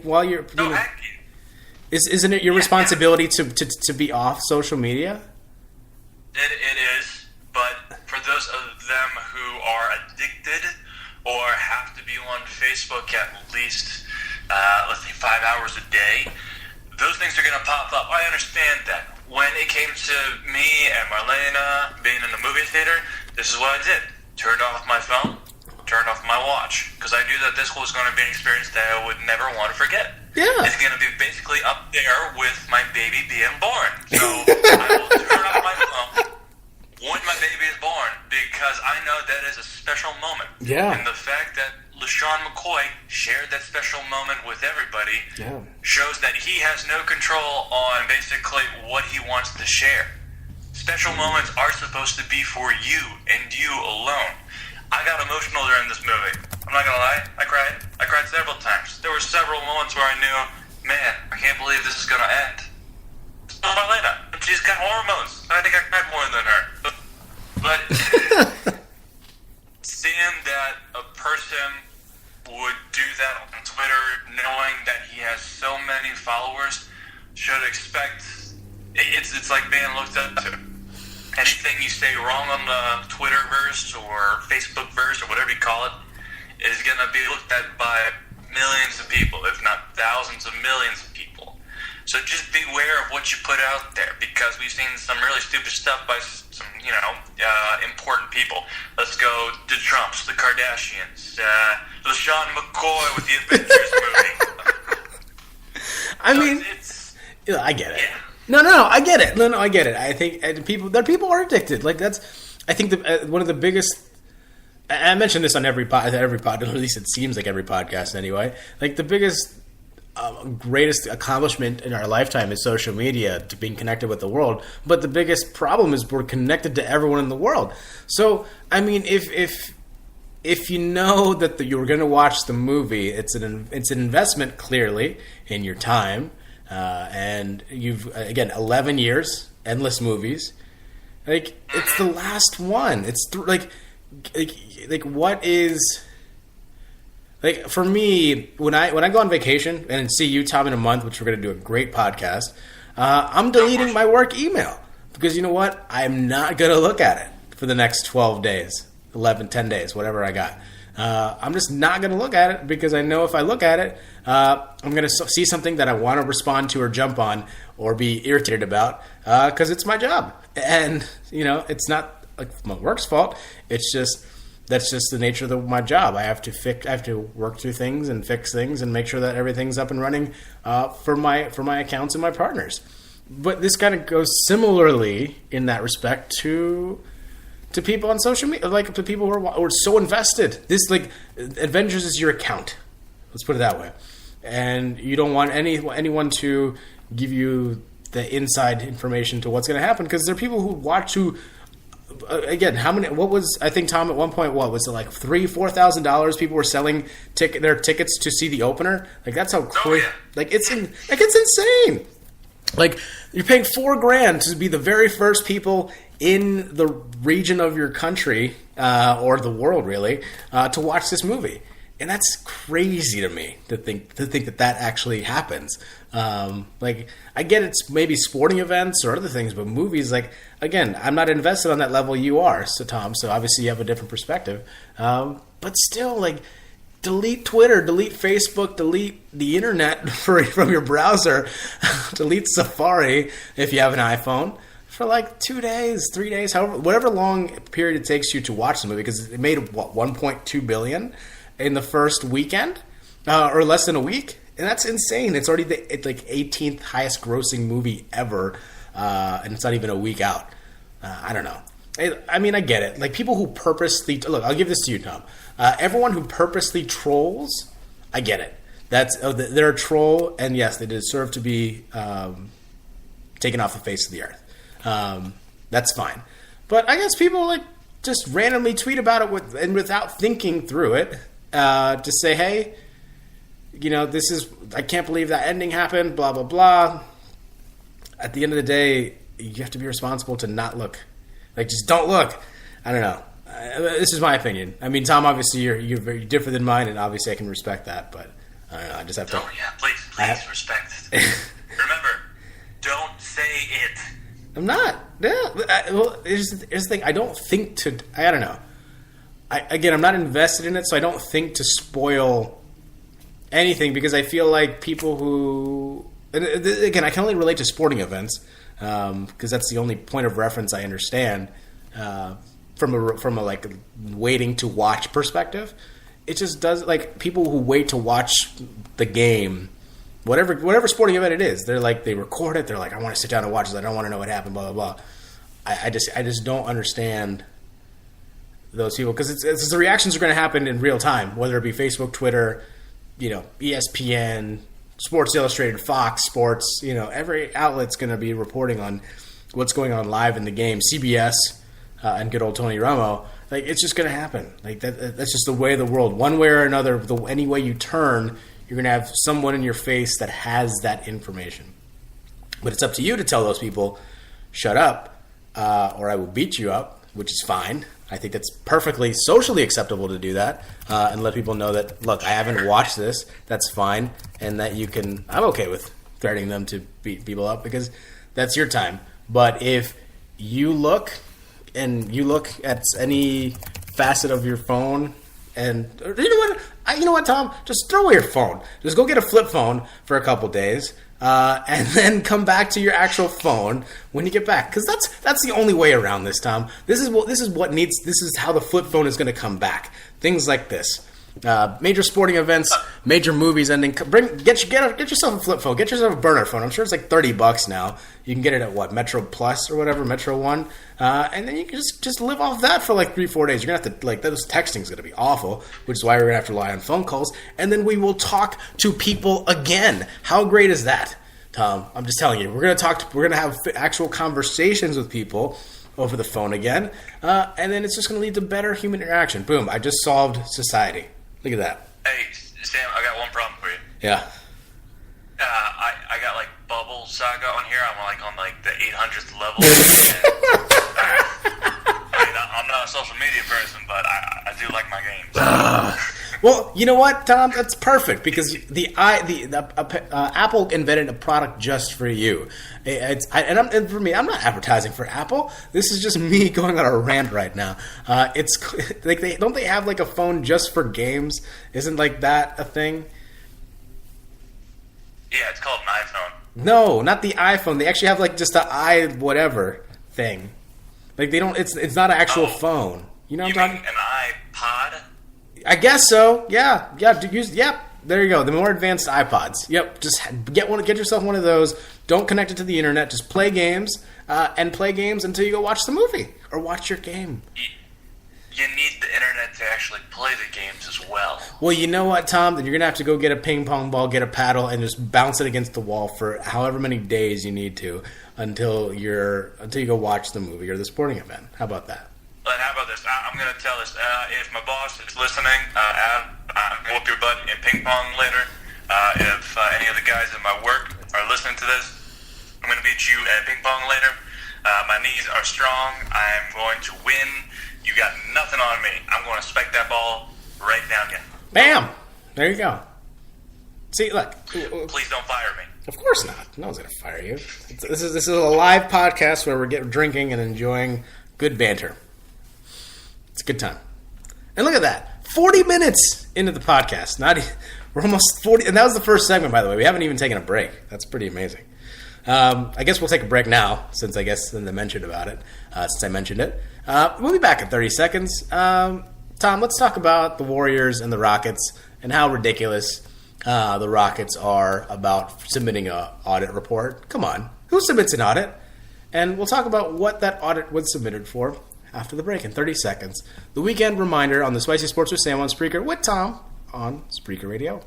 while you're, No, isn't it your responsibility to be off social media? it is, but for those of them who are addicted or have to be on Facebook at least, let's say 5 hours a day, those things are going to pop up. I understand that. When it came to me and Marlena being in the movie theater, this is what I did. Turned off my phone, turned off my watch, because I knew that this was going to be an experience that I would never want to forget. Yeah. It's going to be basically up there with my baby being born. So I will turn off my phone when my baby is born, because I know that is a special moment. Yeah. And the fact that LaShawn McCoy shared that special moment with everybody shows that he has no control on basically what he wants to share. Special moments are supposed to be for you and you alone. I got emotional during this movie. I'm not gonna lie, I cried. I cried several times. There were several moments where I knew, man, I can't believe this is gonna end. It's not Marlena. She's got hormones. I think I cried more than her. But seeing that a person would do that on Twitter, knowing that he has so many followers, should expect it's like being looked up to. Anything you say wrong on the Twitterverse or Facebookverse or whatever you call it is going to be looked at by millions of people, if not thousands of millions of people. So just beware of what you put out there, because we've seen some really stupid stuff by some, important people. Let's go the Trumps, the Kardashians, LaShawn McCoy with the Avengers movie. I mean, I get it. Yeah. No, I get it. No, I get it. I think people are addicted. Like I think one of the biggest. I mentioned this on every pod, at least it seems like every podcast anyway. Like the biggest, greatest accomplishment in our lifetime is social media, to being connected with the world. But the biggest problem is we're connected to everyone in the world. So I mean, if you know that you're going to watch the movie, it's an investment clearly in your time. And you've, again, 11 years, endless movies. Like, it's the last one. It's like what is, like, for me, when I go on vacation and see you, Tom, in a month, which we're going to do a great podcast, I'm deleting my work email, because you know what? I'm not going to look at it for the next 12 days, 10 days, whatever I got. I'm just not going to look at it, because I know if I look at it, I'm going to see something that I want to respond to or jump on or be irritated about, because it's my job. And, it's not like my work's fault. It's just, that's just the nature of my job. I have to work through things and fix things and make sure that everything's up and running for my accounts and my partners. But this kind of goes similarly in that respect to people on social media, like to people who are so invested. This, like, Avengers is your account. Let's put it that way. And you don't want anyone to give you the inside information to what's going to happen, because there are people who watch again, what was, I think, Tom, at one point, what was it, like $4,000 people were selling their tickets to see the opener? Like, that's how crazy. Like, it's insane. Like, you're paying $4,000 to be the very first people in the region of your country, or the world, really, to watch this movie. And that's crazy to me to think that actually happens. Like, I get it's maybe sporting events or other things, but movies, like, again, I'm not invested on that level you are, so Tom, so obviously you have a different perspective. But still, like, delete Twitter, delete Facebook, delete the internet from your browser, delete Safari if you have an iPhone for like 2 days, 3 days, whatever long period it takes you to watch the movie, because it made, $1.2 billion in the first weekend, or less than a week, and that's insane. It's already the 18th highest grossing movie ever, and it's not even a week out. I don't know. I mean, I get it. Like, people who purposely look, I'll give this to you, Tom. Everyone who purposely trolls, I get it. They're a troll, and yes, they deserve to be taken off the face of the earth. That's fine. But I guess people, like, just randomly tweet about it without thinking through it, to say, hey, I can't believe that ending happened, blah, blah, blah. At the end of the day, you have to be responsible to not look. Like, just don't look. I don't know. This is my opinion. I mean, Tom, obviously you're very different than mine, and obviously I can respect that. But I don't know. I just have to. Oh yeah, please respect it. Remember, don't say it. I'm not. Yeah. Well, here's the thing. I don't think to. I don't know. I'm not invested in it, so I don't think to spoil anything because I feel like people who. And again, I can only relate to sporting events because that's the only point of reference I understand from a like waiting to watch perspective. It just does like people who wait to watch the game. Whatever sporting event it is, they're like they record it. They're like, I want to sit down and watch this. I don't want to know what happened. Blah blah blah. I just don't understand those people because it's the reactions are going to happen in real time, whether it be Facebook, Twitter, ESPN, Sports Illustrated, Fox Sports. Every outlet's going to be reporting on what's going on live in the game. CBS and good old Tony Romo. Like it's just going to happen. Like that's just the way of the world. One way or another, any way you turn. You're going to have someone in your face that has that information. But it's up to you to tell those people, shut up, or I will beat you up, which is fine. I think that's perfectly socially acceptable to do that and let people know that, look, I haven't watched this. That's fine. And that I'm okay with threatening them to beat people up because that's your time. But if you look at any facet of your phone and you know what, Tom? Just throw away your phone. Just go get a flip phone for a couple days, and then come back to your actual phone when you get back. Because that's the only way around this, Tom. This is how the flip phone is going to come back. Things like this. Major sporting events, major movies ending. Get yourself a flip phone. Get yourself a burner phone. I'm sure it's like $30 now. You can get it at Metro Plus or whatever, Metro One, and then you can just live off that for like 3-4 days. You're gonna have to those texting's gonna be awful, which is why we're gonna have to rely on phone calls, and then we will talk to people again. How great is that, Tom? I'm just telling you, we're gonna have actual conversations with people over the phone again, and then it's just gonna lead to better human interaction. Boom! I just solved society. Look at that. Hey, Sam, I got one problem for you. Yeah. I got like Bubble Saga on here. I'm on the 800th level. I'm not a social media person, but I do like my games. Well, you know what, Tom? That's perfect because Apple invented a product just for you. And for me, I'm not advertising for Apple. This is just me going on a rant right now. It's like don't they have like a phone just for games? Isn't like that a thing? Yeah, it's called an iPhone. No, not the iPhone. They actually have like just an whatever thing. Like they don't. It's not an actual phone. You know what I'm talking? An iPod? I guess so. Yeah. There you go. The more advanced iPods. Yep. Just get yourself one of those. Don't connect it to the internet. Just play games and play games until you go watch the movie or watch your game. You need the internet to actually play the games as well. Well, you know what, Tom? Then you're gonna have to go get a ping pong ball, get a paddle, and just bounce it against the wall for however many days you need to until you go watch the movie or the sporting event. How about that? But how about this? I'm going to tell this. If my boss is listening, I'm going to whoop your butt in ping pong later. If any of the guys at my work are listening to this, I'm going to beat you at ping pong later. My knees are strong. I'm going to win. You got nothing on me. I'm going to spike that ball right down you. Bam! There you go. See, look. Please don't fire me. Of course not. No one's going to fire you. This is a live podcast where we're drinking and enjoying good banter. It's a good time. And look at that. 40 minutes into the podcast. We're almost 40. And that was the first segment, by the way. We haven't even taken a break. That's pretty amazing. I guess we'll take a break now, since I mentioned about it. Since I mentioned it. We'll be back in 30 seconds. Tom, let's talk about the Warriors and the Rockets and how ridiculous the Rockets are about submitting an audit report. Come on. Who submits an audit? And we'll talk about what that audit was submitted for after the break in 30 seconds. The weekend reminder on the Spicy Sports with Sam on Spreaker with Tom on Spreaker Radio.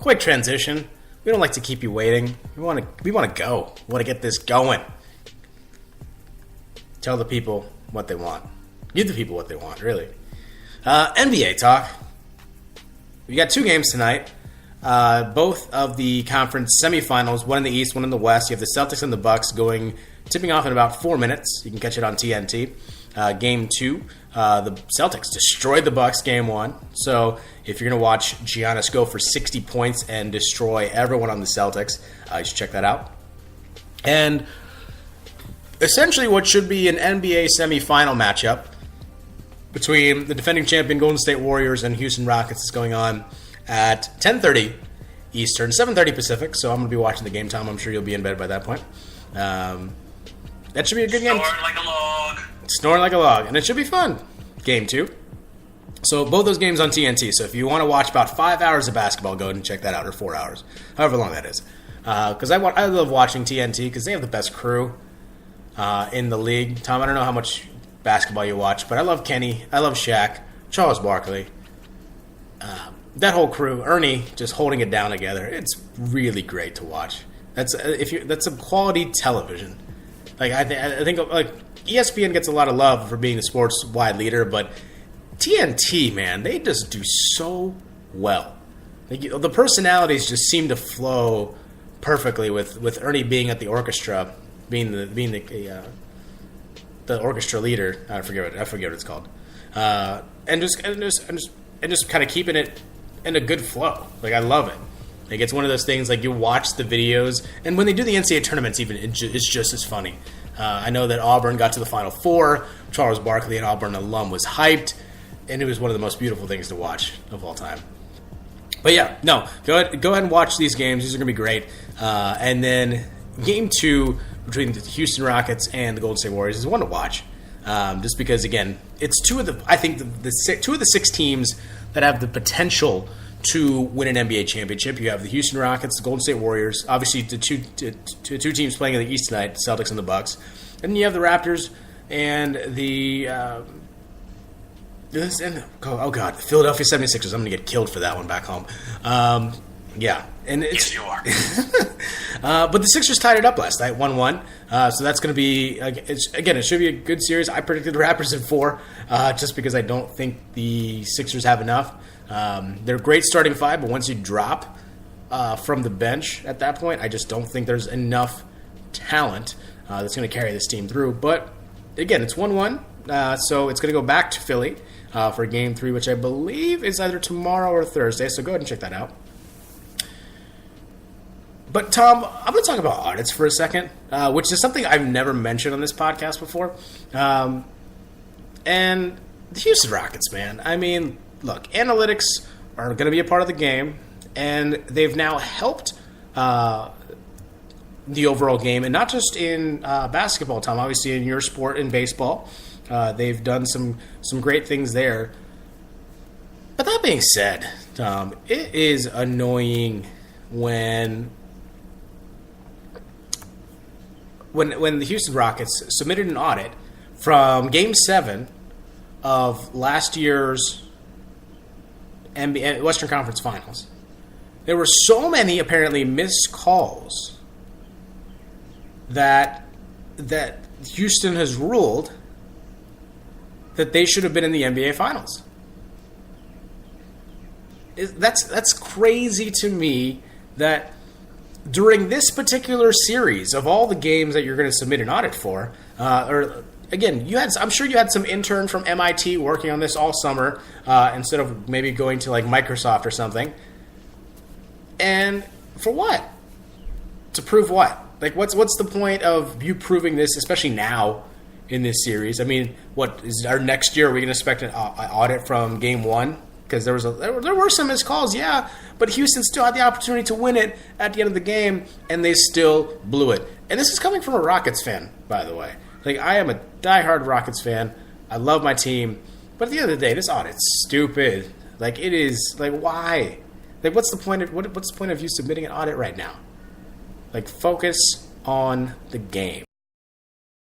quick transition. We don't like to keep you waiting. We want to go. We want to get this going. Tell the people what they want. Give the people what they want, really. NBA talk. We got 2 games tonight. Both of the conference semifinals, one in the East, one in the West. You have the Celtics and the Bucks tipping off in about 4 minutes. You can catch it on TNT. Game 2, the Celtics destroyed the Bucks game 1. So if you're going to watch Giannis go for 60 points and destroy everyone on the Celtics, you should check that out. And essentially what should be an NBA semifinal matchup between the defending champion Golden State Warriors and Houston Rockets is going on at 10:30 Eastern, 7:30 Pacific. So I'm going to be watching the game, Tom. I'm sure you'll be in bed by that point. That should be a good game. Snoring like a log. Snoring like a log. And it should be fun. Game 2. So both those games on TNT. So if you want to watch about 5 hours of basketball, go ahead and check that out, or 4 hours. However long that is. Because I love watching TNT because they have the best crew in the league. Tom, I don't know how much basketball you watch, but I love Kenny. I love Shaq. Charles Barkley. That whole crew. Ernie just holding it down together. It's really great to watch. That's some quality television. Like I think like ESPN gets a lot of love for being the sports wide leader, but TNT, man, they just do so well. Like, the personalities just seem to flow perfectly with Ernie being at the orchestra, being the orchestra leader. I forget what it's called, and just kind of keeping it in a good flow. Like, I love it. Like, it's one of those things, like, you watch the videos, and when they do the NCAA tournaments, even it's just as funny. I know that Auburn got to the Final Four. Charles Barkley, an Auburn alum, was hyped, and it was one of the most beautiful things to watch of all time. But yeah, no, go ahead and watch these games. These are going to be great. And then Game 2 between the Houston Rockets and the Golden State Warriors is one to watch. Just because, again, it's two of the 6 teams that have the potential to win an NBA championship. You have the Houston Rockets, the Golden State Warriors, obviously the two teams playing in the East tonight, the Celtics and the Bucks. And then you have the Raptors and the the Philadelphia 76ers. I'm going to get killed for that one back home. Yeah. And it's, yes, you are. But the Sixers tied it up last night, 1-1. So that's going to be, it should be a good series. I predicted the Raptors in 4, just because I don't think the Sixers have enough. They're a great starting 5, but once you drop from the bench at that point, I just don't think there's enough talent that's going to carry this team through. But, again, it's 1-1, so it's going to go back to Philly for Game 3, which I believe is either tomorrow or Thursday, so go ahead and check that out. But, Tom, I'm going to talk about audits for a second, which is something I've never mentioned on this podcast before. And the Houston Rockets, man. I mean, look, analytics are going to be a part of the game, and they've now helped the overall game, and not just in basketball, Tom. Obviously, in your sport, in baseball, they've done some great things there. But that being said, Tom, it is annoying when the Houston Rockets submitted an audit from Game 7 of last year's NBA Western Conference Finals. There were so many apparently missed calls that Houston has ruled that they should have been in the NBA Finals. That's crazy to me that during this particular series of all the games that you're going to submit an audit for, again, I'm sure you had some intern from MIT working on this all summer instead of maybe going to like Microsoft or something. And for what? To prove what? Like, what's the point of you proving this, especially now in this series? I mean, what is our next year? Are we going to expect an audit from Game 1? Because there were some missed calls, yeah, but Houston still had the opportunity to win it at the end of the game, and they still blew it. And this is coming from a Rockets fan, by the way. Like, I am a diehard Rockets fan. I love my team, but at the end of the day, this audit's stupid. Like, it is. Like, why? Like, what's the point of you submitting an audit right now? Like, focus on the game.